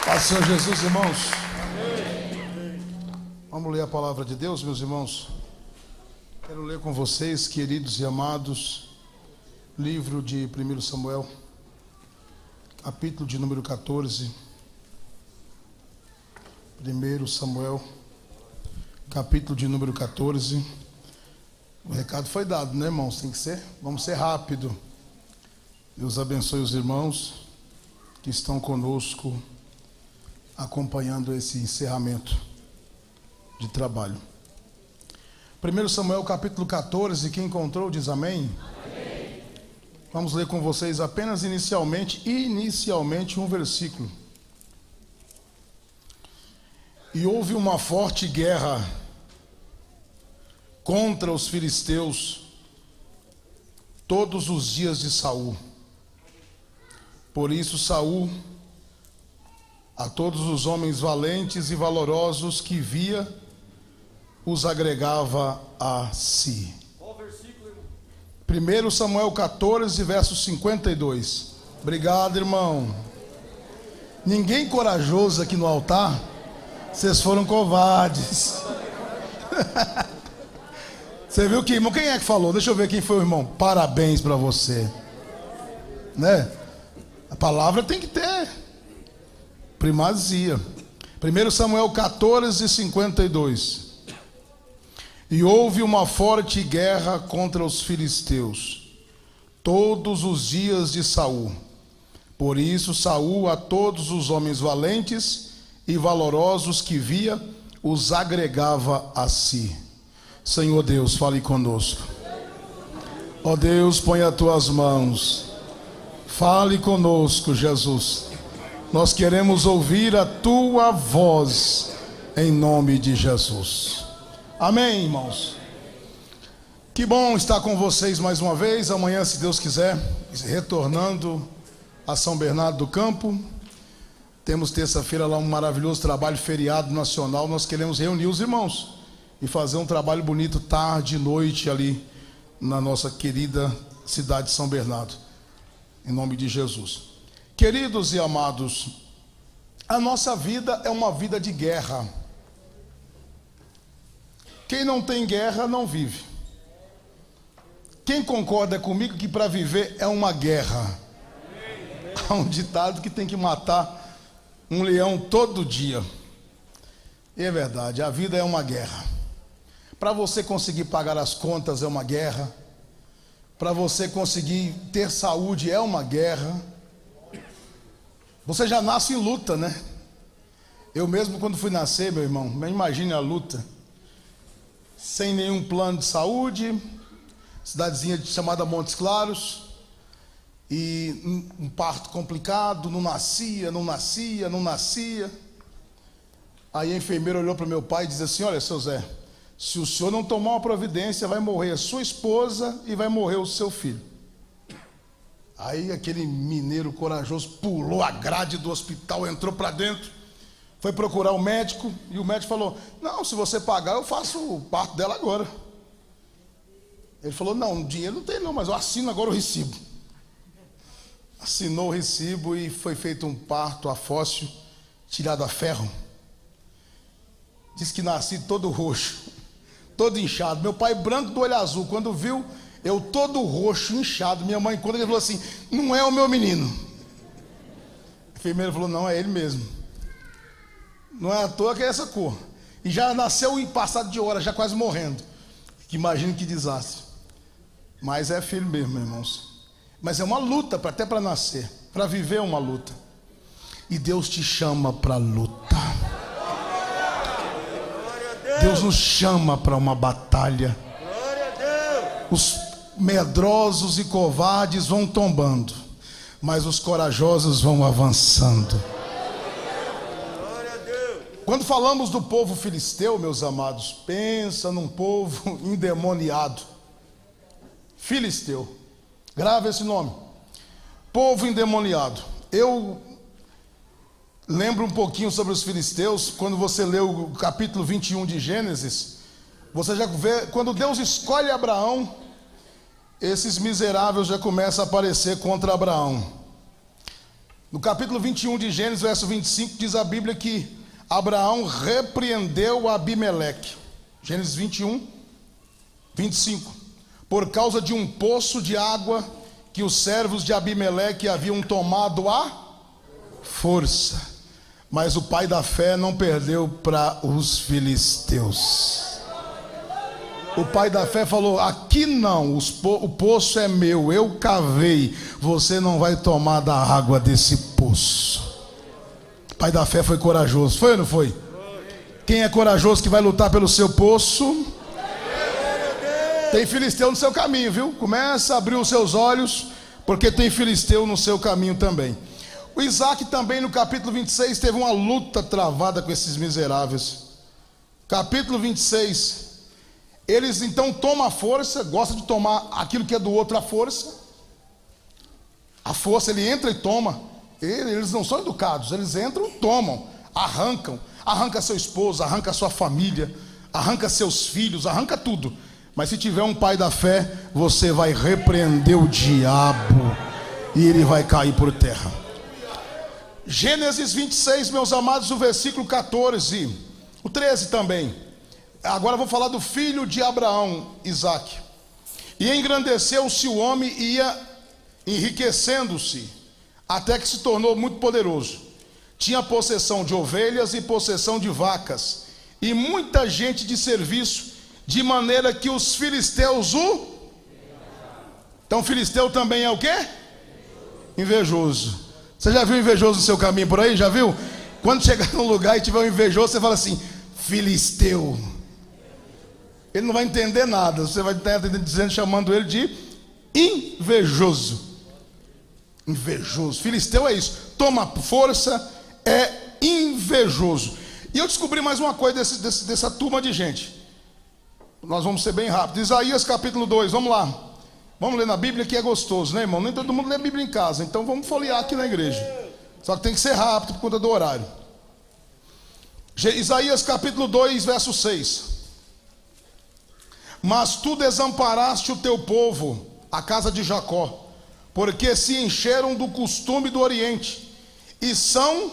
Paz do Senhor Jesus, irmãos. Vamos ler a palavra de Deus, meus irmãos. Quero ler com vocês, queridos e amados, livro de 1 Samuel, capítulo de número 14. 1 Samuel, capítulo de número 14. O recado foi dado, né, irmãos? Tem que ser, vamos ser rápido. Deus abençoe os irmãos que estão conosco, acompanhando esse encerramento de trabalho. 1 Samuel capítulo 14, quem encontrou diz amém? Amém. Vamos ler com vocês apenas inicialmente um versículo. E houve uma forte guerra contra os filisteus todos os dias de Saul. Por isso Saul a todos os homens valentes e valorosos que via, os agregava a si. 1 Samuel 14, verso 52. Obrigado, irmão. Ninguém corajoso aqui no altar? Vocês foram covardes. Você viu que, irmão? Quem é que falou? Deixa eu ver quem foi o irmão. Parabéns para você. Né? A palavra tem que ter primazia. 1 Samuel 14, 52. E houve uma forte guerra contra os filisteus todos os dias de Saul. Por isso Saul a todos os homens valentes e valorosos que via, os agregava a si. Senhor Deus, fale conosco. Ó Deus, põe as tuas mãos. Fale conosco, Jesus. Nós queremos ouvir a tua voz, em nome de Jesus. Amém, irmãos? Que bom estar com vocês mais uma vez. Amanhã, se Deus quiser, retornando a São Bernardo do Campo. Temos terça-feira lá um maravilhoso trabalho, feriado nacional. Nós queremos reunir os irmãos e fazer um trabalho bonito tarde e noite ali na nossa querida cidade de São Bernardo. Em nome de Jesus. Queridos e amados, a nossa vida é uma vida de guerra. Quem não tem guerra não vive. Quem concorda comigo que para viver é uma guerra? Há um ditado que tem que matar um leão todo dia. E é verdade, a vida é uma guerra. Para você conseguir pagar as contas é uma guerra. Para você conseguir ter saúde é uma guerra. Você já nasce em luta, né? Eu mesmo quando fui nascer, meu irmão, imagine a luta. Sem nenhum plano de saúde, cidadezinha chamada Montes Claros, e um parto complicado, não nascia. Aí a enfermeira olhou para meu pai e disse assim: olha, seu Zé, se o senhor não tomar uma providência, vai morrer a sua esposa e vai morrer o seu filho. Aí aquele mineiro corajoso pulou a grade do hospital, entrou para dentro, foi procurar o médico, e o médico falou: não, se você pagar eu faço o parto dela agora. Ele falou: não, dinheiro não tem não, mas eu assino agora o recibo. Assinou o recibo e foi feito um parto a fóssil, tirado a ferro. Diz que nasci todo roxo, todo inchado. Meu pai branco do olho azul, quando viu eu todo roxo, inchado, minha mãe conta, ele falou assim: não é o meu menino. A enfermeira falou: não, é ele mesmo. Não é à toa que é essa cor. E já nasceu em passado de hora, já quase morrendo. Que imagina que desastre. Mas é filho mesmo, irmãos. Mas é uma luta, até para nascer. Para viver é uma luta. E Deus te chama para a luta. Deus nos chama para uma batalha. Os medrosos e covardes vão tombando, mas os corajosos vão avançando. Quando falamos do povo filisteu, meus amados, pensa num povo endemoniado. Filisteu, grave esse nome, povo endemoniado. Eu lembro um pouquinho sobre os filisteus. Quando você lê o capítulo 21 de Gênesis, você já vê, quando Deus escolhe Abraão, esses miseráveis já começam a aparecer contra Abraão. No capítulo 21 de Gênesis, verso 25, diz a Bíblia que Abraão repreendeu Abimeleque. Gênesis 21, 25. Por causa de um poço de água que os servos de Abimeleque haviam tomado à força. Mas o pai da fé não perdeu para os filisteus. O pai da fé falou: aqui não, o poço é meu, eu cavei, você não vai tomar da água desse poço. O pai da fé foi corajoso, foi ou não foi? Quem é corajoso que vai lutar pelo seu poço? Tem filisteu no seu caminho, viu? Começa a abrir os seus olhos, porque tem filisteu no seu caminho também. O Isaac também, no capítulo 26, teve uma luta travada com esses miseráveis. Capítulo 26. Eles então tomam a força, gostam de tomar aquilo que é do outro à força. A força, ele entra e toma. Eles não são educados, eles entram e tomam, arrancam. Arranca seu esposo, arranca sua família, arranca seus filhos, arranca tudo. Mas se tiver um pai da fé, você vai repreender o diabo e ele vai cair por terra. Gênesis 26, meus amados, o versículo 14, o 13 também. Agora vou falar do filho de Abraão, Isaque. E engrandeceu-se o homem e ia enriquecendo-se, até que se tornou muito poderoso. Tinha possessão de ovelhas e possessão de vacas, e muita gente de serviço, de maneira que os filisteus o... Então filisteu também é o quê? Invejoso. Você já viu invejoso no seu caminho por aí? Já viu? Quando chegar num lugar e tiver um invejoso, você fala assim: filisteu. Ele não vai entender nada. Você vai estar dizendo, chamando ele de invejoso. Invejoso. Filisteu é isso. Toma força, é invejoso. E eu descobri mais uma coisa dessa turma de gente. Nós vamos ser bem rápidos. Isaías capítulo 2, vamos lá. Vamos ler na Bíblia, que é gostoso, né, irmão? Nem todo mundo lê a Bíblia em casa, então vamos folhear aqui na igreja. Só que tem que ser rápido por conta do horário. Isaías capítulo 2, verso 6. Mas tu desamparaste o teu povo, a casa de Jacó, porque se encheram do costume do Oriente, e são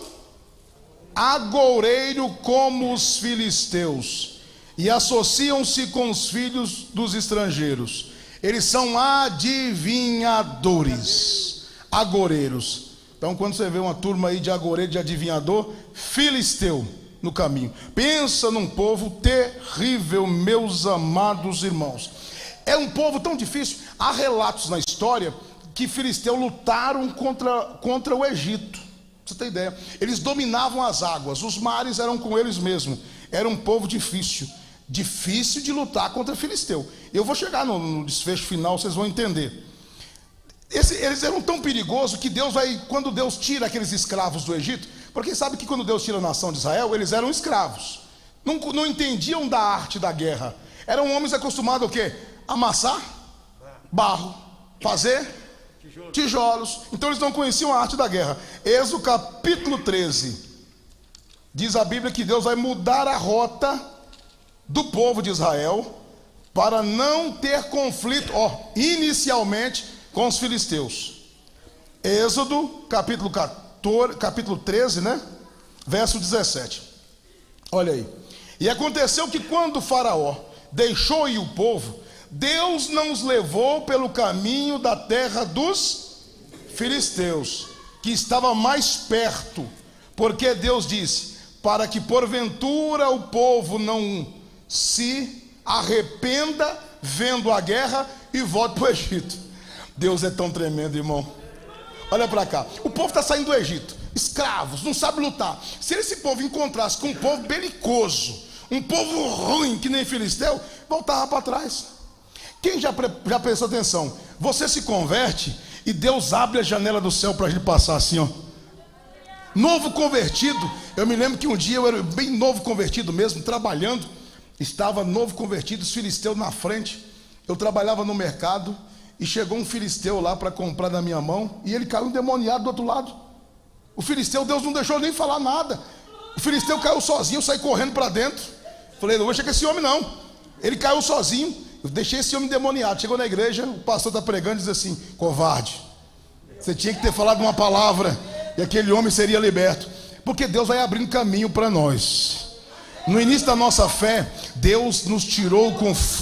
agoureiro como os filisteus, e associam-se com os filhos dos estrangeiros. Eles são adivinhadores, agoureiros. Então quando você vê uma turma aí de agoureiro, de adivinhador, filisteu no caminho. Pensa num povo terrível, meus amados irmãos. É um povo tão difícil. Há relatos na história que filisteus lutaram contra o Egito. Pra você ter ideia, eles dominavam as águas, os mares eram com eles mesmos. Era um povo difícil de lutar contra filisteu. Eu vou chegar no desfecho final, vocês vão entender. Eles eram tão perigosos que Deus vai, quando Deus tira aqueles escravos do Egito, porque sabe que quando Deus tira a nação de Israel, eles eram escravos, não entendiam da arte da guerra, eram homens acostumados a quê? Amassar barro, fazer tijolos. Então eles não conheciam a arte da guerra. Êxodo capítulo 13, diz a Bíblia que Deus vai mudar a rota do povo de Israel para não ter conflito, inicialmente, com os filisteus. Êxodo capítulo 13, né? Verso 17. Olha aí. E aconteceu que quando o faraó deixou ir o povo, Deus não os levou pelo caminho da terra dos filisteus, que estava mais perto, porque Deus disse: para que porventura o povo não se arrependa vendo a guerra e volte para o Egito. Deus é tão tremendo, irmão. Olha para cá, o povo está saindo do Egito, escravos, não sabe lutar. Se esse povo encontrasse com um povo belicoso, um povo ruim que nem filisteu, voltava para trás. Quem já prestou atenção? Você se converte e Deus abre a janela do céu para a gente passar assim, ó. Novo convertido. Eu me lembro que um dia eu era bem novo convertido mesmo, trabalhando. Estava novo convertido, os filisteus na frente. Eu trabalhava no mercado e chegou um filisteu lá para comprar na minha mão, e ele caiu endemoniado do outro lado. O filisteu, Deus não deixou nem falar nada. O filisteu caiu sozinho, eu saí correndo para dentro. Falei: não vou chegar esse homem não. Ele caiu sozinho. Eu deixei esse homem endemoniado. Chegou na igreja, o pastor está pregando e diz assim: covarde, você tinha que ter falado uma palavra e aquele homem seria liberto. Porque Deus vai abrindo caminho para nós. No início da nossa fé, Deus nos tirou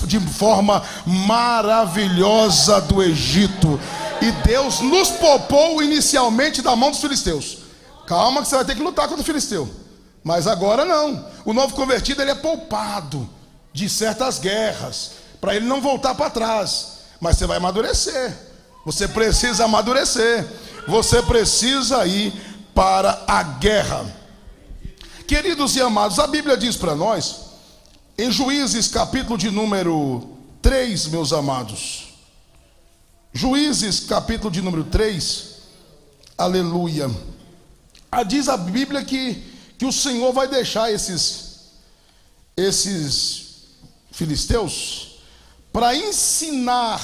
de forma maravilhosa do Egito. E Deus nos poupou inicialmente da mão dos filisteus. Calma que você vai ter que lutar contra o filisteu. Mas agora não. O novo convertido, ele é poupado de certas guerras, para ele não voltar para trás. Mas você vai amadurecer. Você precisa amadurecer. Você precisa ir para a guerra. Queridos e amados, a Bíblia diz para nós, em Juízes capítulo de número 3, meus amados. Juízes capítulo de número 3, aleluia. Diz a Bíblia que o Senhor vai deixar esses filisteus para ensinar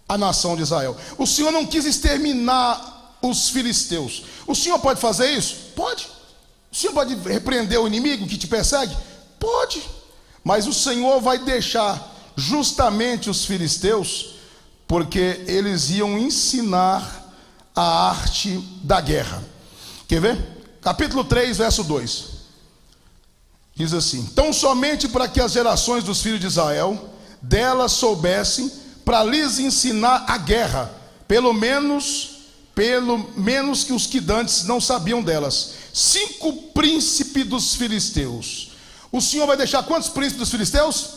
a nação de Israel. O Senhor não quis exterminar os filisteus. O Senhor pode fazer isso? Pode. O Senhor pode repreender o inimigo que te persegue? Pode. Mas o Senhor vai deixar justamente os filisteus, porque eles iam ensinar a arte da guerra. Quer ver? Capítulo 3, verso 2. Diz assim: tão somente para que as gerações dos filhos de Israel delas soubessem, para lhes ensinar a guerra, pelo menos que os que dantes não sabiam delas. 5 príncipes dos filisteus. O Senhor vai deixar quantos príncipes dos filisteus?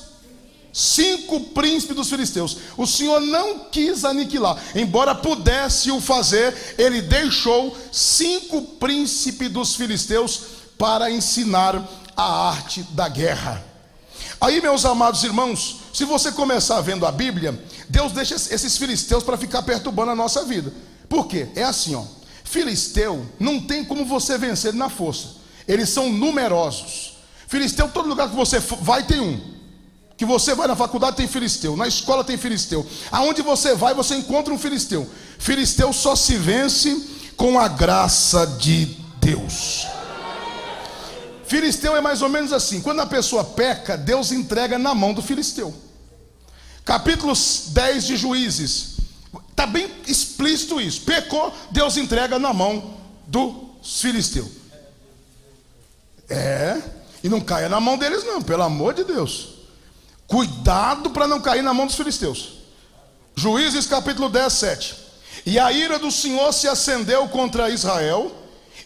5 príncipes dos filisteus. O Senhor não quis aniquilar, embora pudesse o fazer. Ele deixou 5 príncipes dos filisteus para ensinar a arte da guerra. Aí, meus amados irmãos, se você começar vendo a Bíblia, Deus deixa esses filisteus para ficar perturbando a nossa vida. Por quê? É assim, ó. Filisteu não tem como você vencer na força. Eles são numerosos. Filisteu, todo lugar que você vai tem um. Que você vai na faculdade tem filisteu, na escola tem filisteu. Aonde você vai, você encontra um filisteu. Filisteu só se vence com a graça de Deus. Filisteu é mais ou menos assim: quando a pessoa peca, Deus entrega na mão do filisteu. Capítulo 10 de Juízes, está bem explícito isso. Pecou, Deus entrega na mão do filisteu. E não caia na mão deles não, pelo amor de Deus. Cuidado para não cair na mão dos filisteus. Juízes capítulo 10, 7. E a ira do Senhor se acendeu contra Israel,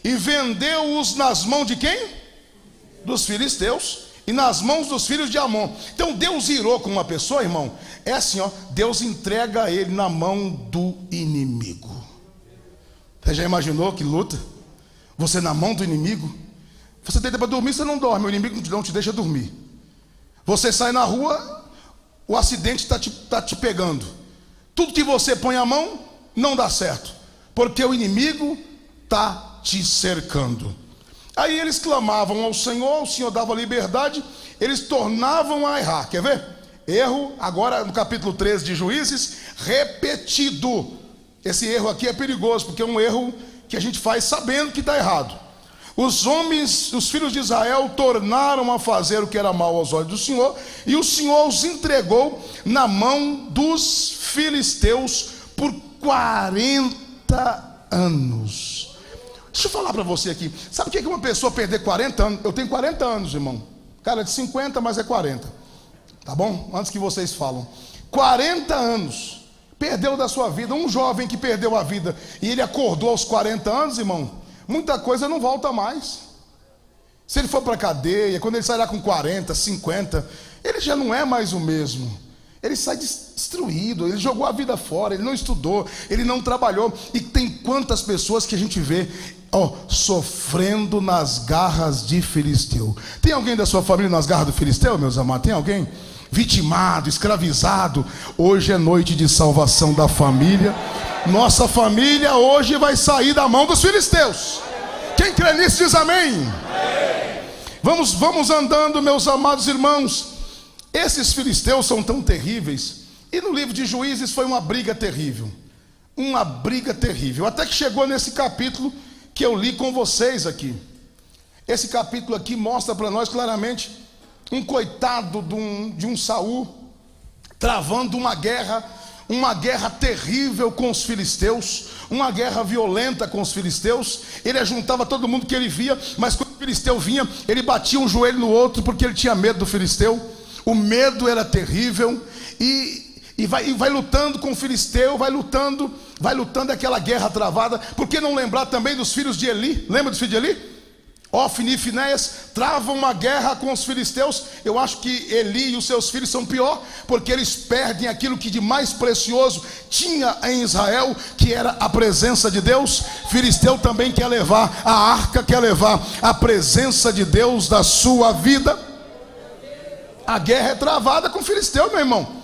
e vendeu-os nas mãos de quem? Dos filisteus, e nas mãos dos filhos de Amon. Então Deus irou com uma pessoa, irmão, é assim, ó, Deus entrega ele na mão do inimigo. Você já imaginou que luta? Você na mão do inimigo? Você deita para dormir, você não dorme, o inimigo não te deixa dormir. Você sai na rua, o acidente está te pegando. Tudo que você põe a mão não dá certo, porque o inimigo está te cercando. Aí eles clamavam ao Senhor, o Senhor dava liberdade, eles tornavam a errar. Quer ver? Erro, agora no capítulo 13 de Juízes, repetido. Esse erro aqui é perigoso, porque é um erro que a gente faz sabendo que está errado. Os homens, os filhos de Israel, tornaram a fazer o que era mal aos olhos do Senhor, e o Senhor os entregou na mão dos filisteus por 40 anos. Deixa eu falar para você aqui. Sabe o que é uma pessoa perder 40 anos? Eu tenho 40 anos, irmão. Cara de 50, mas é 40. Tá bom? Antes que vocês falam. 40 anos. Perdeu da sua vida. Um jovem que perdeu a vida e ele acordou aos 40 anos, irmão, muita coisa não volta mais. Se ele for para a cadeia, quando ele sair lá com 40, 50, ele já não é mais o mesmo. Ele sai destruído, ele jogou a vida fora, ele não estudou, ele não trabalhou. E tem quantas pessoas que a gente vê sofrendo nas garras de filisteu. Tem alguém da sua família nas garras do filisteu, meus amados? Tem alguém? Vitimado, escravizado. Hoje é noite de salvação da família. Nossa família hoje vai sair da mão dos filisteus. Quem crê nisso diz amém. Vamos andando, meus amados irmãos. Esses filisteus são tão terríveis. E no livro de Juízes foi uma briga terrível. Uma briga terrível. Até que chegou nesse capítulo que eu li com vocês aqui. Esse capítulo aqui mostra para nós claramente um coitado de um Saul travando uma guerra uma guerra terrível com os filisteus, uma guerra violenta com os filisteus. Ele ajuntava todo mundo que ele via, mas quando o filisteu vinha, ele batia um joelho no outro, porque ele tinha medo do filisteu. O medo era terrível, e vai lutando com o filisteu, vai lutando aquela guerra travada. Por que não lembrar também dos filhos de Eli? Lembra dos filhos de Eli? Ofni e Finéias travam uma guerra com os filisteus. Eu acho que Eli e os seus filhos são pior, porque eles perdem aquilo que de mais precioso tinha em Israel, que era a presença de Deus. Filisteu também quer levar a arca, quer levar a presença de Deus da sua vida. A guerra é travada com o filisteu, meu irmão.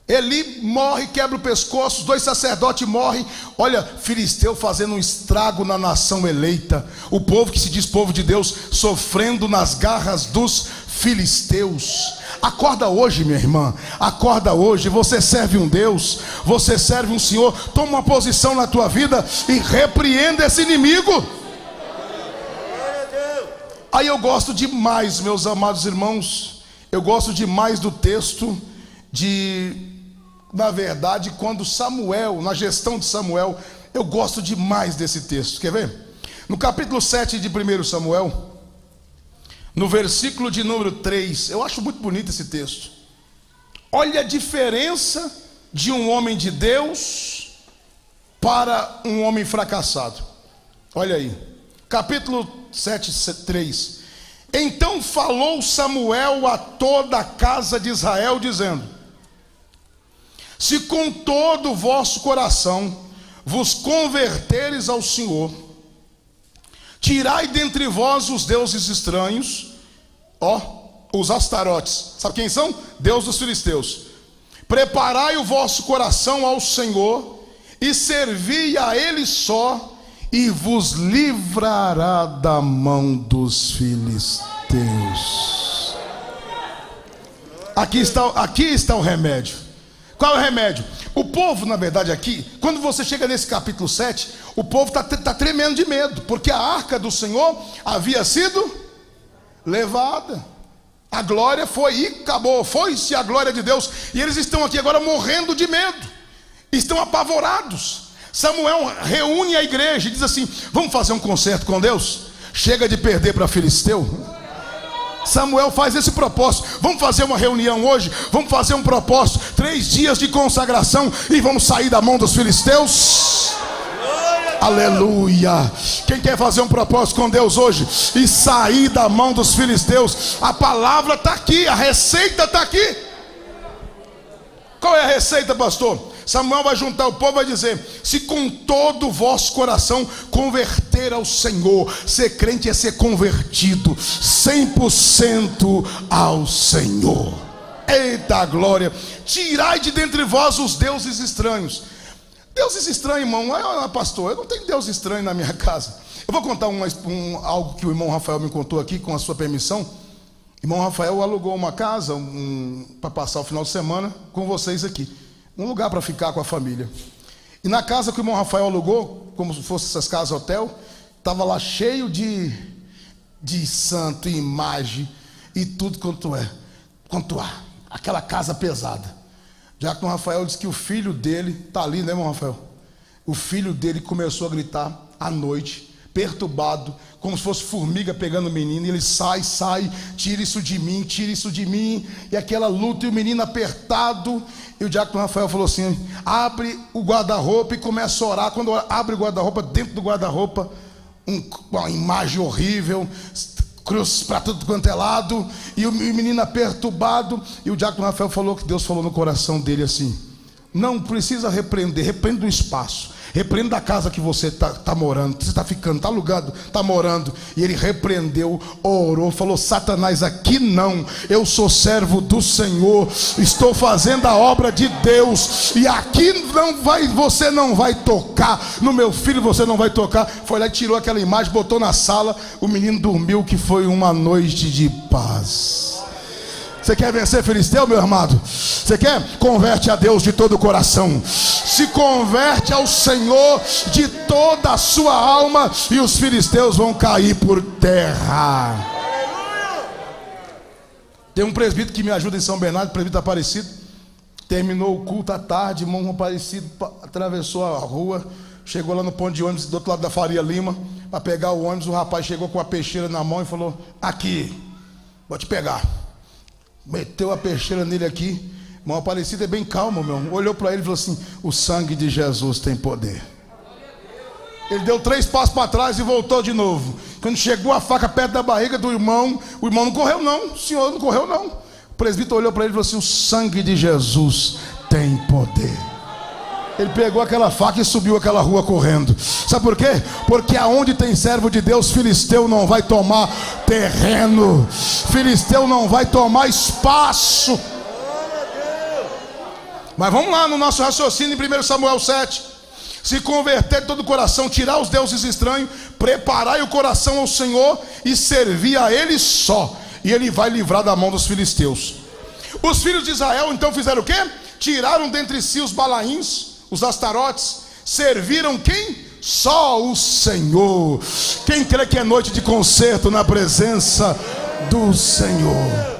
Eli morre, quebra o pescoço, os 2 sacerdotes morrem. Olha, filisteu fazendo um estrago na nação eleita. O povo que se diz povo de Deus, sofrendo nas garras dos filisteus. Acorda hoje, minha irmã, acorda hoje. Você serve um Deus, você serve um Senhor. Toma uma posição na tua vida e repreenda esse inimigo. Aí eu gosto demais, meus amados irmãos, eu gosto demais do texto na verdade, quando Samuel, na gestão de Samuel, eu gosto demais desse texto. Quer ver? No capítulo 7 de 1 Samuel, no versículo de número 3, eu acho muito bonito esse texto. Olha a diferença de um homem de Deus para um homem fracassado. Olha aí, capítulo 7, 3. Então falou Samuel a toda a casa de Israel, dizendo: se com todo o vosso coração vos converteres ao Senhor, tirai dentre vós os deuses estranhos, os astarotes. Sabe quem são? Deus dos filisteus. Preparai o vosso coração ao Senhor e servi a Ele só, e vos livrará da mão dos filisteus. Aqui está o remédio. Qual é o remédio? O povo, na verdade, aqui, quando você chega nesse capítulo 7, o povo está tremendo de medo, porque a arca do Senhor havia sido levada. A glória foi e acabou, foi-se a glória de Deus, e eles estão aqui agora morrendo de medo, estão apavorados. Samuel reúne a igreja e diz assim: vamos fazer um concerto com Deus? Chega de perder para filisteu. Samuel faz esse propósito: vamos fazer uma reunião hoje, vamos fazer um propósito, 3 dias de consagração, e vamos sair da mão dos filisteus. Aleluia. Quem quer fazer um propósito com Deus hoje e sair da mão dos filisteus? A palavra está aqui, a receita está aqui. Qual é a receita, pastor? Samuel vai juntar o povo e vai dizer: se com todo o vosso coração converter ao Senhor. Ser crente é ser convertido 100% ao Senhor. Eita glória. Tirai de dentre vós os deuses estranhos. Deuses estranhos, irmão. Pastor, eu não tenho Deus estranho na minha casa. Eu vou contar algo que o irmão Rafael me contou aqui, com a sua permissão. Irmão Rafael alugou uma casa para passar o final de semana com vocês aqui. Um lugar para ficar com a família. E na casa que o irmão Rafael alugou, como se fosse essas casas hotel, estava lá cheio de santo, imagem e tudo quanto há. Aquela casa pesada. Já que o Rafael disse que o filho dele, está ali, né, irmão Rafael? O filho dele começou a gritar à noite, perturbado, como se fosse formiga pegando o menino, e ele sai, tira isso de mim, e aquela luta, e o menino apertado. E o diácono Rafael falou assim: abre o guarda-roupa e começa a orar. Quando abre o guarda-roupa, dentro do guarda-roupa, uma imagem horrível, cruz para tudo quanto é lado, e o menino perturbado. E o diácono Rafael falou que Deus falou no coração dele assim: não precisa repreender, repreende o espaço, repreenda a casa que você está morando, você está ficando, está alugado, está morando. E ele repreendeu, orou, falou: Satanás, aqui não, eu sou servo do Senhor, estou fazendo a obra de Deus, e aqui você não vai tocar, no meu filho você não vai tocar. Foi lá e tirou aquela imagem, botou na sala, o menino dormiu, que foi uma noite de paz. Você quer vencer filisteu, meu amado? Você quer? Converte a Deus de todo o coração. Se converte ao Senhor de toda a sua alma, e os filisteus vão cair por terra. Tem um presbítero que me ajuda em São Bernardo, presbítero Aparecido. Terminou o culto à tarde, irmão Aparecido atravessou a rua, chegou lá no ponto de ônibus do outro lado da Faria Lima, para pegar o ônibus. O rapaz chegou com a peixeira na mão e falou: aqui, vou te pegar. Meteu a peixeira nele aqui. Irmão Aparecido é bem calmo, meu. Olhou para ele e falou assim: o sangue de Jesus tem poder. Ele deu 3 passos para trás e voltou de novo. Quando chegou a faca perto da barriga do irmão, o irmão não correu não, o senhor não correu não. O presbítero olhou para ele e falou assim: o sangue de Jesus tem poder. Ele pegou aquela faca e subiu aquela rua correndo. Sabe por quê? Porque aonde tem servo de Deus, filisteu não vai tomar terreno, filisteu não vai tomar espaço. Mas vamos lá no nosso raciocínio em 1 Samuel 7. Se converter de todo o coração, tirar os deuses estranhos, preparai o coração ao Senhor e servir a Ele só, e Ele vai livrar da mão dos filisteus. Os filhos de Israel então fizeram o quê? Tiraram dentre si os balaíns, os astarotes. Serviram quem? Só o Senhor. Quem crê que é noite de concerto na presença do Senhor?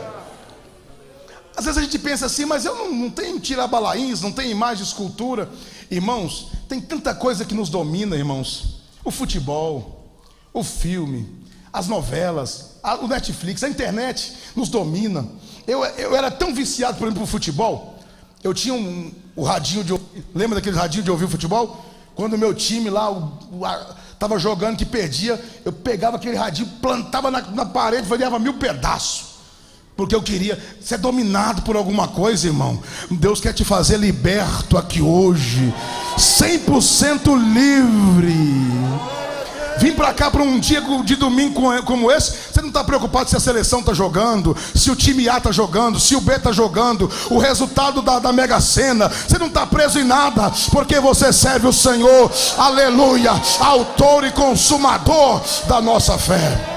Às vezes a gente pensa assim: mas eu não tenho tirar balaíns, não tenho imagem, escultura. Irmãos, tem tanta coisa que nos domina, irmãos. O futebol, o filme, as novelas, o Netflix, a internet nos domina. Eu era tão viciado, por exemplo, por futebol. Eu tinha o radinho de ouvir. Lembra daquele radinho de ouvir o futebol? Quando o meu time lá estava jogando que perdia, eu pegava aquele radinho, plantava na parede, variava 1000 pedaços. Porque eu queria ser dominado por alguma coisa, irmão. Deus quer te fazer liberto aqui hoje, 100% livre. Vim para cá para um dia de domingo como esse. Você não está preocupado se a seleção está jogando, se o time A está jogando, se o B está jogando, o resultado da Mega Sena. Você não está preso em nada, porque você serve o Senhor, aleluia, autor e consumador da nossa fé.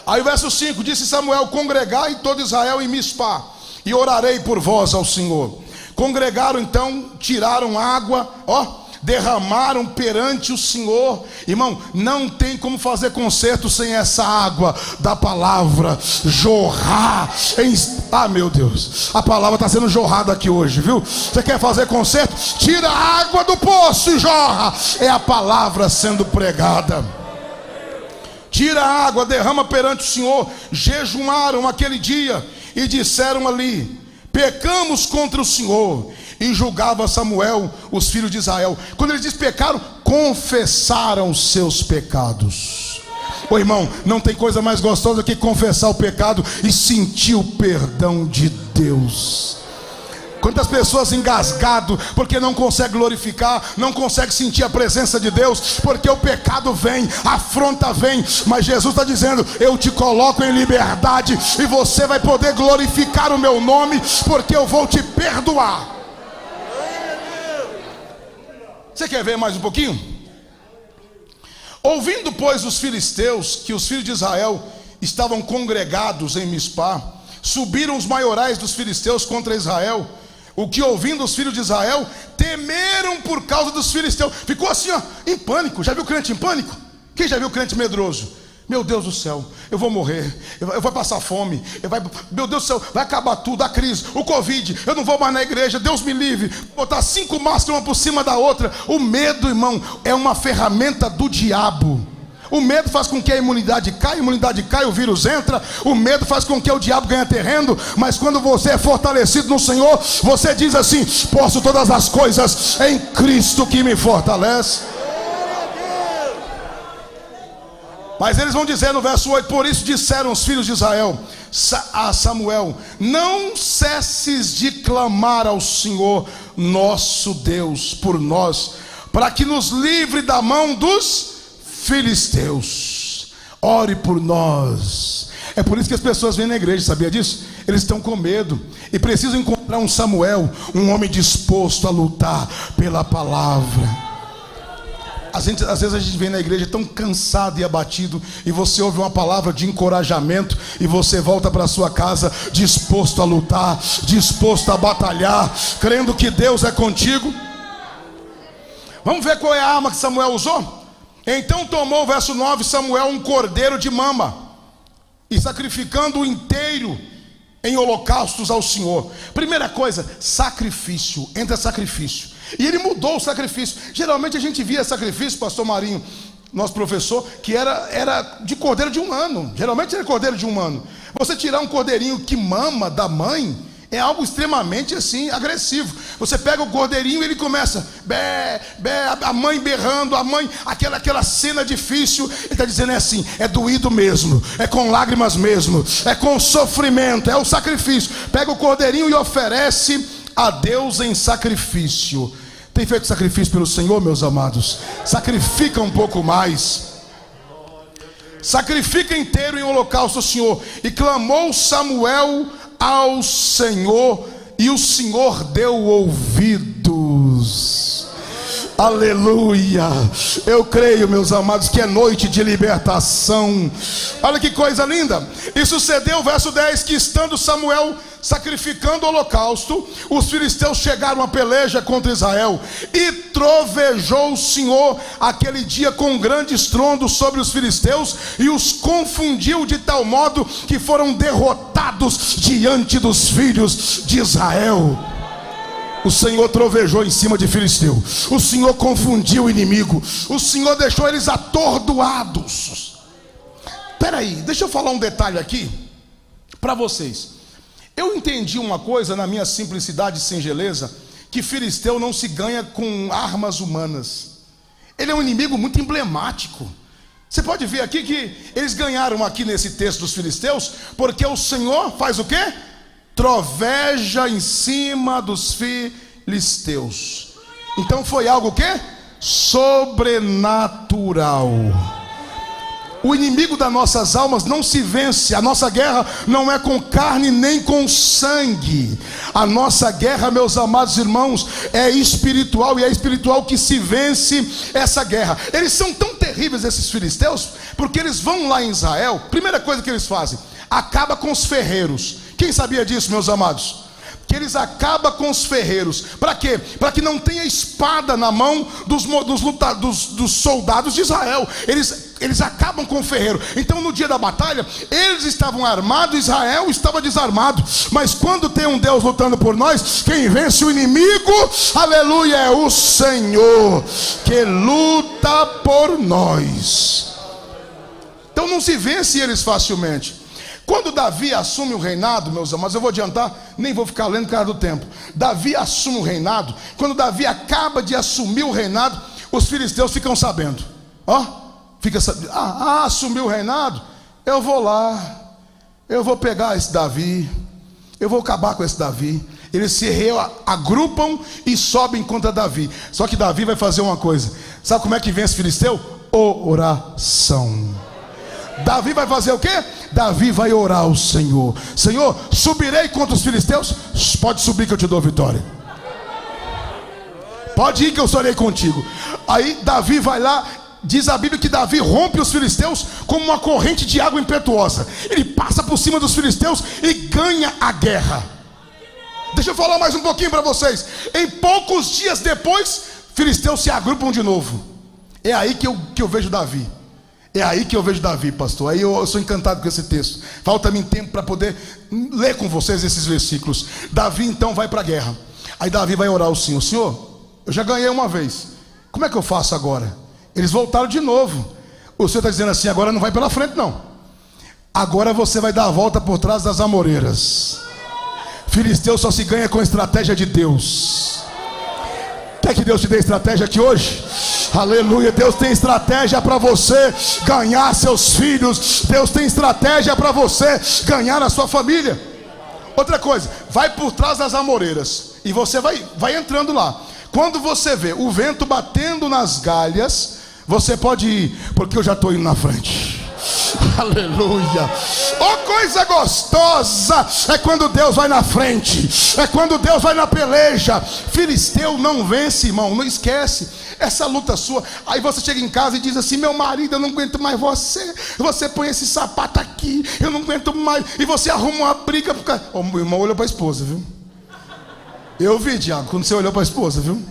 Aí o verso 5, disse Samuel: congregai todo Israel em Mispá, e orarei por vós ao Senhor. Congregaram então, tiraram água, derramaram perante o Senhor. Irmão, não tem como fazer concerto sem essa água da palavra jorrar meu Deus, a palavra está sendo jorrada aqui hoje, viu? Você quer fazer concerto? Tira a água do poço e jorra. É a palavra sendo pregada. Tira a água, derrama perante o Senhor. Jejuaram aquele dia e disseram ali: pecamos contra o Senhor. E julgava Samuel os filhos de Israel. Quando ele diz pecaram, confessaram seus pecados. Ô irmão, não tem coisa mais gostosa que confessar o pecado e sentir o perdão de Deus. Quantas pessoas engasgado porque não consegue glorificar, não consegue sentir a presença de Deus, porque o pecado vem, a afronta vem. Mas Jesus está dizendo: eu te coloco em liberdade e você vai poder glorificar o meu nome, porque eu vou te perdoar. Você quer ver mais um pouquinho? Ouvindo, pois, os filisteus que os filhos de Israel estavam congregados em Mispá, subiram os maiorais dos filisteus contra Israel. O que, ouvindo os filhos de Israel, temeram por causa dos filisteus. Ficou assim, em pânico. Já viu crente em pânico? Quem já viu crente medroso? Meu Deus do céu, eu vou morrer, eu vou passar fome, meu Deus do céu, vai acabar tudo, a crise, o Covid, eu não vou mais na igreja, Deus me livre. Botar 5 máscaras uma por cima da outra. O medo, irmão, é uma ferramenta do diabo. O medo faz com que a imunidade caia, o vírus entra. O medo faz com que o diabo ganhe terreno. Mas quando você é fortalecido no Senhor, você diz assim: posso todas as coisas em Cristo que me fortalece. Mas eles vão dizer no verso 8: por isso disseram os filhos de Israel a Samuel: não cesses de clamar ao Senhor nosso Deus por nós, para que nos livre da mão dos filisteus. Ore por nós. É por isso que as pessoas vêm na igreja, sabia disso? Eles estão com medo e precisam encontrar um Samuel, um homem disposto a lutar pela palavra. Às vezes a gente vem na igreja tão cansado e abatido, e você ouve uma palavra de encorajamento e você volta para sua casa disposto a lutar, disposto a batalhar, crendo que Deus é contigo. Vamos ver qual é a arma que Samuel usou? Então tomou, verso 9, Samuel um cordeiro de mama, e sacrificando-o inteiro, em holocaustos ao Senhor. Primeira coisa, sacrifício. Entra sacrifício. E ele mudou o sacrifício. Geralmente a gente via sacrifício, pastor Marinho, nosso professor, que era de cordeiro de 1 ano. Geralmente era cordeiro de 1 ano. Você tirar um cordeirinho que mama da mãe é algo extremamente assim, agressivo. Você pega o cordeirinho e ele começa bé, bé, a mãe berrando, a mãe, aquela cena difícil. Ele está dizendo assim, é doído mesmo, é com lágrimas mesmo, é com sofrimento, é o sacrifício. Pega o cordeirinho e oferece a Deus em sacrifício. Tem feito sacrifício pelo Senhor, meus amados? Sacrifica um pouco mais. Sacrifica inteiro em holocausto ao Senhor. E clamou Samuel ao Senhor, e o Senhor deu ouvidos. Aleluia. Eu creio, meus amados, que é noite de libertação. Olha que coisa linda. E sucedeu, verso 10, que estando Samuel sacrificando o holocausto, os filisteus chegaram a peleja contra Israel, e trovejou o Senhor aquele dia com grande estrondo sobre os filisteus, e os confundiu de tal modo que foram derrotados diante dos filhos de Israel. O Senhor trovejou em cima de filisteu, o Senhor confundiu o inimigo, o Senhor deixou eles atordoados. Peraí, deixa eu falar um detalhe aqui para vocês. Eu entendi uma coisa na minha simplicidade e singeleza, que filisteu não se ganha com armas humanas. Ele é um inimigo muito emblemático. Você pode ver aqui que eles ganharam aqui nesse texto dos filisteus, porque o Senhor faz o quê? Troveja em cima dos filisteus. Então foi algo o quê? Sobrenatural. O inimigo das nossas almas não se vence. A nossa guerra não é com carne nem com sangue. A nossa guerra, meus amados irmãos, é espiritual, e é espiritual que se vence essa guerra. Eles são tão terríveis, esses filisteus, porque eles vão lá em Israel. Primeira coisa que eles fazem, acaba com os ferreiros. Quem sabia disso, meus amados? Que eles acabam com os ferreiros. Para quê? Para que não tenha espada na mão dos soldados de Israel. Eles acabam com o ferreiro. Então no dia da batalha, eles estavam armados, Israel estava desarmado. Mas quando tem um Deus lutando por nós, quem vence o inimigo, aleluia, é o Senhor, que luta por nós. Então não se vence eles facilmente. Quando Davi assume o reinado, meus amados, eu vou adiantar, nem vou ficar lendo por causa do tempo. Davi assume o reinado. Quando Davi acaba de assumir o reinado, os filisteus ficam sabendo. Fica sabendo. Assumiu o reinado? Eu vou lá, eu vou pegar esse Davi, eu vou acabar com esse Davi. Eles se agrupam e sobem contra Davi. Só que Davi vai fazer uma coisa. Sabe como é que vence filisteu? Oração. Davi vai fazer o quê? Davi vai orar ao Senhor. Senhor, subirei contra os filisteus? Pode subir que eu te dou vitória. Pode ir que eu sorei contigo. Aí Davi vai lá. Diz a Bíblia que Davi rompe os filisteus como uma corrente de água impetuosa. Ele passa por cima dos filisteus e ganha a guerra. Deixa eu falar mais um pouquinho para vocês. Em poucos dias depois, filisteus se agrupam de novo. É aí que eu vejo Davi. É aí que eu vejo Davi, pastor. Aí eu sou encantado com esse texto. Falta-me tempo para poder ler com vocês esses versículos. Davi então vai para a guerra. Aí Davi vai orar ao Senhor. Senhor, eu já ganhei uma vez. Como é que eu faço agora? Eles voltaram de novo. O Senhor está dizendo assim, agora não vai pela frente não. Agora você vai dar a volta por trás das amoreiras. Filisteu só se ganha com a estratégia de Deus. Quer que Deus te dê estratégia aqui hoje? Aleluia. Deus tem estratégia para você ganhar seus filhos. Deus tem estratégia para você ganhar a sua família. Outra coisa, vai por trás das amoreiras. E você vai entrando lá. Quando você vê o vento batendo nas galhas, você pode ir, porque eu já estou indo na frente. Aleluia. Oh, coisa gostosa é quando Deus vai na frente, é quando Deus vai na peleja. Filisteu não vence, irmão, não esquece essa luta sua. Aí você chega em casa e diz assim, meu marido, eu não aguento mais você põe esse sapato aqui, eu não aguento mais. E você arruma uma briga por causa... O irmão olhou para a esposa, viu? Eu vi, Diago, quando você olhou para a esposa, viu?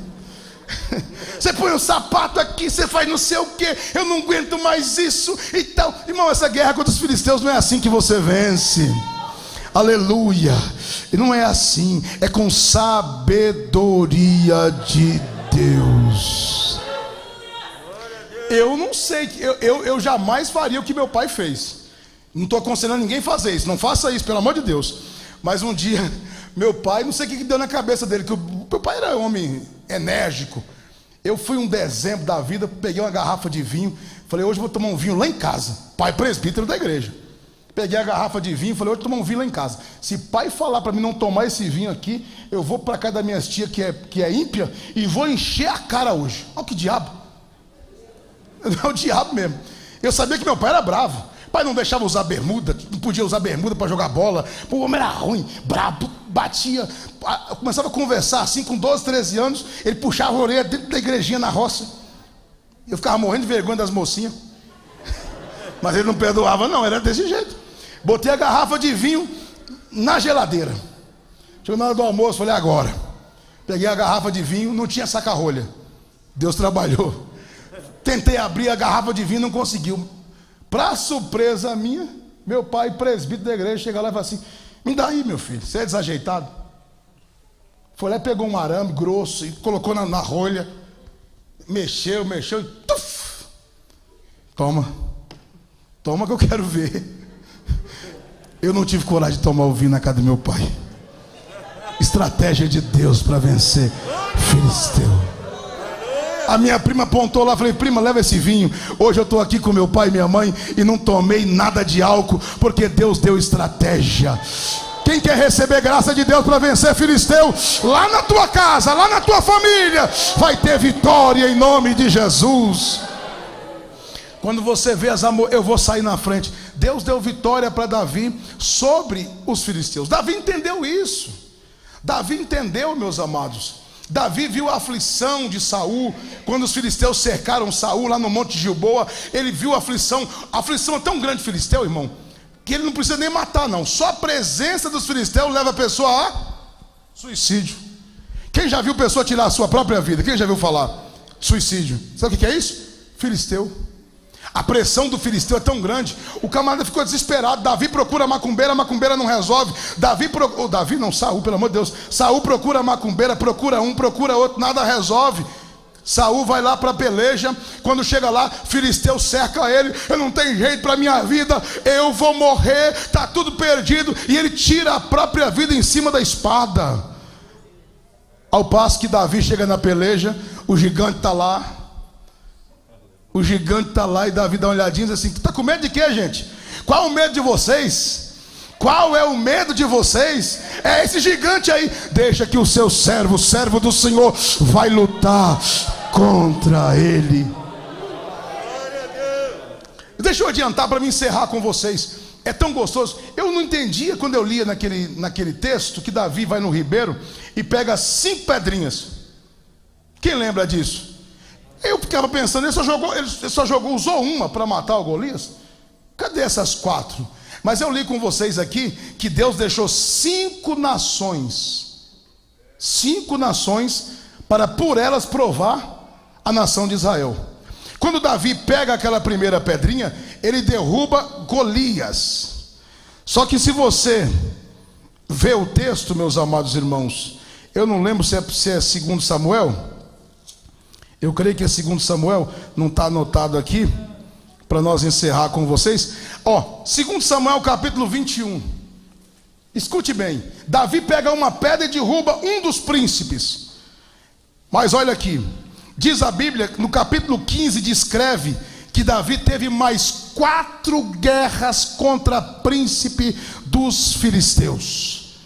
Você põe um sapato aqui, você faz não sei o que, eu não aguento mais isso e tal. Irmão, essa guerra contra os filisteus não é assim que você vence. Aleluia. E não é assim, é com sabedoria de Deus. Eu não sei, eu jamais faria o que meu pai fez. Não estou aconselhando ninguém a fazer isso. Não faça isso, pelo amor de Deus. Mas um dia, meu pai, não sei o que deu na cabeça dele, que o meu pai era um homem enérgico. Eu fui um dezembro da vida, peguei uma garrafa de vinho, falei, hoje eu vou tomar um vinho lá em casa. Pai presbítero da igreja. Peguei a garrafa de vinho, falei, hoje eu vou tomar um vinho lá em casa. Se pai falar para mim não tomar esse vinho aqui, eu vou para casa da minha tia, que é ímpia, e vou encher a cara hoje. Olha que diabo. É o diabo mesmo. Eu sabia que meu pai era bravo. Pai não deixava usar bermuda, não podia usar bermuda para jogar bola. O homem era ruim, brabo, batia. Começava a conversar assim com 12, 13 anos. Ele puxava a orelha dentro da igrejinha na roça. Eu ficava morrendo de vergonha das mocinhas. Mas ele não perdoava não, era desse jeito. Botei a garrafa de vinho na geladeira. Chegou na hora do almoço, falei, agora. Peguei a garrafa de vinho, não tinha saca-rolha. Deus trabalhou. Tentei abrir a garrafa de vinho, não conseguiu. Para surpresa minha, meu pai, presbítero da igreja, chega lá e fala assim, me dá aí, meu filho, você é desajeitado? Foi lá e pegou um arame grosso e colocou na rolha. Mexeu e tuf! Toma que eu quero ver. Eu não tive coragem de tomar o vinho na casa do meu pai. Estratégia de Deus para vencer filisteu. A minha prima apontou lá, falei, prima, leva esse vinho. Hoje eu estou aqui com meu pai e minha mãe e não tomei nada de álcool, porque Deus deu estratégia. Quem quer receber graça de Deus para vencer filisteu, lá na tua casa, lá na tua família, vai ter vitória em nome de Jesus. Quando você vê eu vou sair na frente. Deus deu vitória para Davi sobre os filisteus. Davi entendeu isso. Davi entendeu, meus amados. Davi viu a aflição de Saul, quando os filisteus cercaram Saul lá no Monte Gilboa. Ele viu a aflição é tão grande, filisteu, irmão, que ele não precisa nem matar não. Só a presença dos filisteus leva a pessoa a suicídio. Quem já viu pessoa tirar a sua própria vida? Quem já viu falar? Suicídio. Sabe o que é isso? Filisteu. A pressão do filisteu é tão grande, o camarada ficou desesperado. Davi procura a macumbeira não resolve. Saul, pelo amor de Deus. Saul procura a macumbeira, procura um, procura outro, nada resolve. Saul vai lá para a peleja. Quando chega lá, filisteu cerca ele. Eu não tenho jeito para minha vida, eu vou morrer, está tudo perdido. E ele tira a própria vida em cima da espada. Ao passo que Davi chega na peleja, o gigante está lá. O gigante está lá e Davi dá uma olhadinha e diz assim, está com medo de quê, gente? Qual o medo de vocês? Qual é o medo de vocês? É esse gigante aí. Deixa que o seu servo, o servo do Senhor, vai lutar contra ele. Deixa eu adiantar para me encerrar com vocês. É tão gostoso. Eu não entendia quando eu lia naquele texto que Davi vai no ribeiro e pega 5 pedrinhas. Quem lembra disso? Eu ficava pensando, ele só usou uma para matar o Golias. Cadê essas 4? Mas eu li com vocês aqui que Deus deixou 5 nações para por elas provar a nação de Israel. Quando Davi pega aquela primeira pedrinha, ele derruba Golias. Só que se você vê o texto, meus amados irmãos, eu não lembro se é 2 Samuel. Eu creio que é 2 Samuel, não está anotado aqui, para nós encerrar com vocês. 2 Samuel capítulo 21. Escute bem, Davi pega uma pedra e derruba um dos príncipes. Mas olha aqui, diz a Bíblia, no capítulo 15 descreve que Davi teve mais 4 guerras contra príncipe dos filisteus.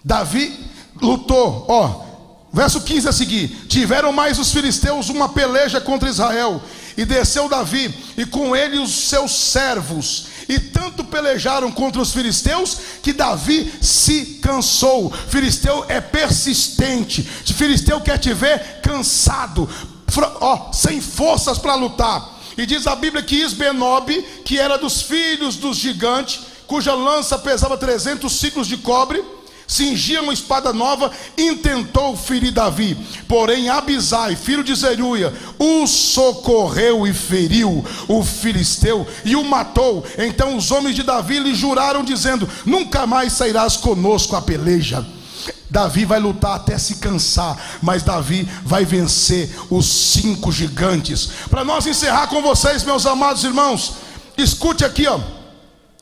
Davi lutou, verso 15 a seguir, tiveram mais os filisteus uma peleja contra Israel, e desceu Davi, e com ele os seus servos, e tanto pelejaram contra os filisteus, que Davi se cansou. Filisteu é persistente, filisteu quer te ver cansado, sem forças para lutar. E diz a Bíblia que Isbenob, que era dos filhos dos gigantes, cuja lança pesava 300 ciclos de cobre, cingia uma espada nova, intentou ferir Davi. Porém Abisai, filho de Zeruia, o socorreu e feriu o filisteu e o matou. Então os homens de Davi lhe juraram, dizendo: nunca mais sairás conosco a peleja. Davi vai lutar até se cansar, mas Davi vai vencer os 5 gigantes. Para nós encerrar com vocês, meus amados irmãos, escute aqui,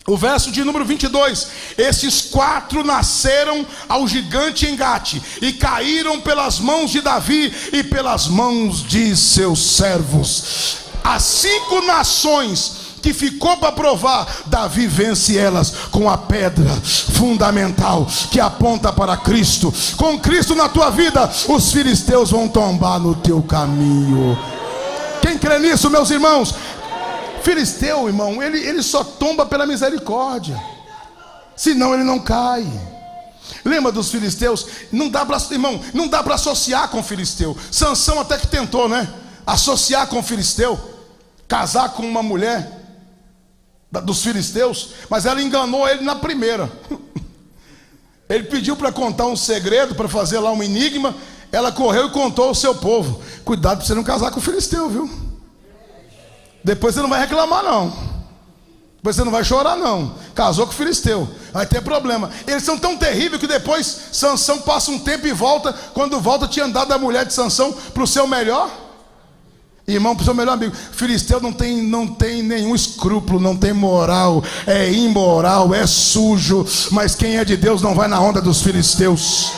o verso de número 22. Esses 4 nasceram ao gigante em Gate e caíram pelas mãos de Davi e pelas mãos de seus servos. As 5 nações que ficou para provar, Davi vence elas com a pedra fundamental que aponta para Cristo. Com Cristo na tua vida, os filisteus vão tombar no teu caminho. Quem crê nisso, meus irmãos? Filisteu, irmão, ele só tomba pela misericórdia, senão ele não cai. Lembra dos filisteus? Não dá para, irmão, não dá para associar com o filisteu. Sansão até que tentou, né? Associar com o filisteu, casar com uma mulher dos filisteus, mas ela enganou ele na primeira. Ele pediu para contar um segredo, para fazer lá um enigma. Ela correu e contou ao seu povo. Cuidado para você não casar com o filisteu, viu? Depois você não vai reclamar não, depois você não vai chorar não. Casou com o filisteu, vai ter problema. Eles são tão terríveis que depois Sansão passa um tempo e volta. Quando volta, tinha andado a mulher de Sansão para o seu melhor irmão, para o seu melhor amigo. Filisteu não tem nenhum escrúpulo, não tem moral, é imoral, é sujo. Mas quem é de Deus não vai na onda dos filisteus.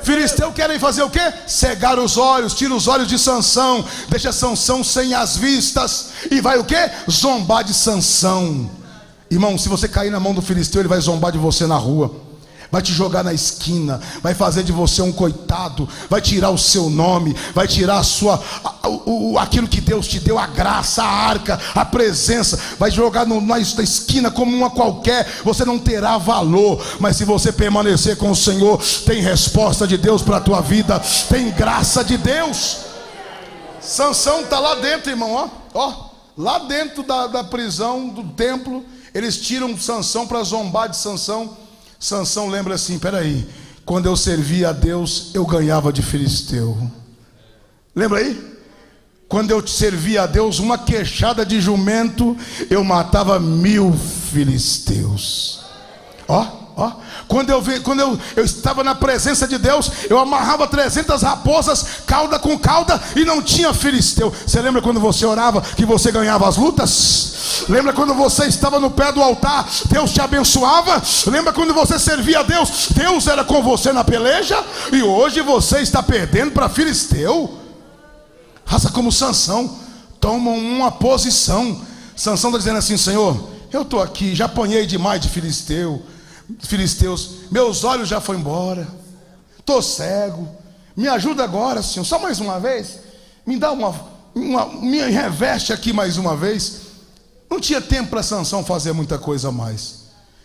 Filisteu querem fazer o quê? Cegar os olhos, tira os olhos de Sansão, deixa Sansão sem as vistas, e vai o quê? Zombar de Sansão. Irmão, se você cair na mão do filisteu, ele vai zombar de você na rua, vai te jogar na esquina, vai fazer de você um coitado, vai tirar o seu nome, vai tirar aquilo que Deus te deu, a graça, a arca, a presença, vai jogar na esquina como uma qualquer. Você não terá valor, mas se você permanecer com o Senhor, tem resposta de Deus para a tua vida, tem graça de Deus. Sansão está lá dentro, irmão, lá dentro da prisão, do templo. Eles tiram Sansão para zombar de Sansão. Sansão lembra assim: peraí, quando eu servia a Deus, eu ganhava de filisteu. Lembra aí? Quando eu servia a Deus, uma queixada de jumento, eu matava 1000 filisteus. Quando eu estava na presença de Deus, eu amarrava 300 raposas, cauda com cauda, e não tinha filisteu. Você lembra quando você orava que você ganhava as lutas? Lembra quando você estava no pé do altar, Deus te abençoava? Lembra quando você servia a Deus, Deus era com você na peleja? E hoje você está perdendo para filisteu. Raça como Sansão, tomam uma posição. Sansão está dizendo assim: Senhor, eu estou aqui, já apanhei demais de filisteus, meus olhos já foram embora, estou cego, me ajuda agora, Senhor, só mais uma vez, me dá me reveste aqui mais uma vez. Não tinha tempo para Sansão fazer muita coisa a mais.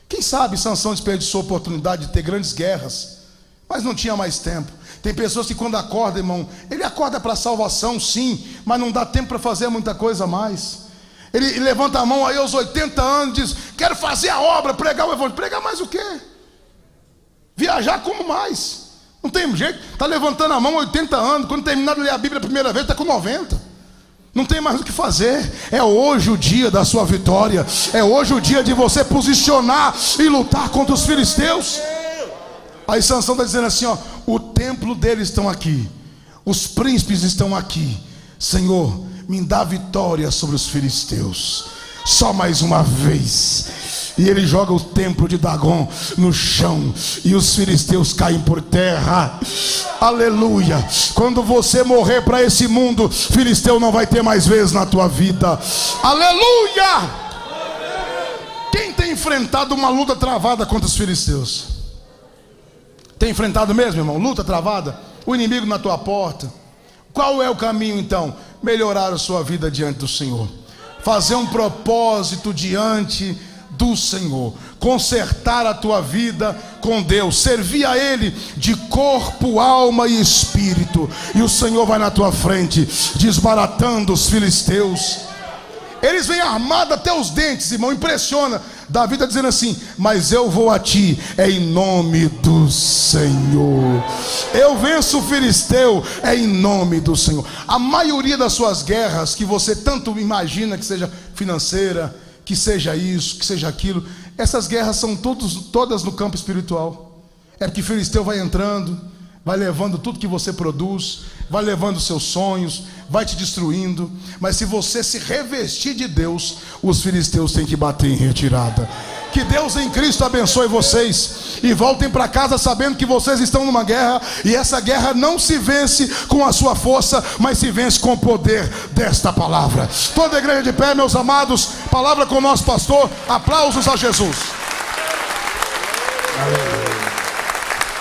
Quem sabe Sansão desperdiçou a oportunidade de ter grandes guerras, mas não tinha mais tempo. Tem pessoas que quando acorda, irmão, ele acorda para a salvação sim, mas não dá tempo para fazer muita coisa a mais. Ele levanta a mão aí aos 80 anos e diz: quero fazer a obra, pregar o evangelho. Pregar mais o quê? Viajar como mais? Não tem jeito, está levantando a mão 80 anos, quando terminar de ler a Bíblia a primeira vez, está com 90. Não tem mais o que fazer. É hoje o dia da sua vitória, é hoje o dia de você posicionar e lutar contra os filisteus. Aí Sansão está dizendo assim: o templo deles estão aqui, os príncipes estão aqui, Senhor, me dá vitória sobre os filisteus, só mais uma vez. E ele joga o templo de Dagon no chão, e os filisteus caem por terra. Aleluia. Quando você morrer para esse mundo, filisteu não vai ter mais vez na tua vida. Aleluia. Quem tem enfrentado uma luta travada contra os filisteus? Tem enfrentado mesmo, irmão? Luta travada? O inimigo na tua porta. Qual é o caminho então? Melhorar a sua vida diante do Senhor, fazer um propósito diante do Senhor, consertar a tua vida com Deus, servir a Ele de corpo, alma e espírito, e o Senhor vai na tua frente, desbaratando os filisteus. Eles vêm armados até os dentes, irmão, impressiona. Davi está dizendo assim: mas eu vou a ti em nome do Senhor. Eu venço o filisteu em nome do Senhor. A maioria das suas guerras, que você tanto imagina que seja financeira, que seja isso, que seja aquilo, essas guerras são todas no campo espiritual. É porque o filisteu vai entrando, vai levando tudo que você produz, vai levando seus sonhos, vai te destruindo. Mas se você se revestir de Deus, os filisteus têm que bater em retirada. Que Deus em Cristo abençoe vocês e voltem para casa sabendo que vocês estão numa guerra, e essa guerra não se vence com a sua força, mas se vence com o poder desta palavra. Toda a igreja de pé, meus amados, palavra com o nosso pastor. Aplausos a Jesus. Aleluia.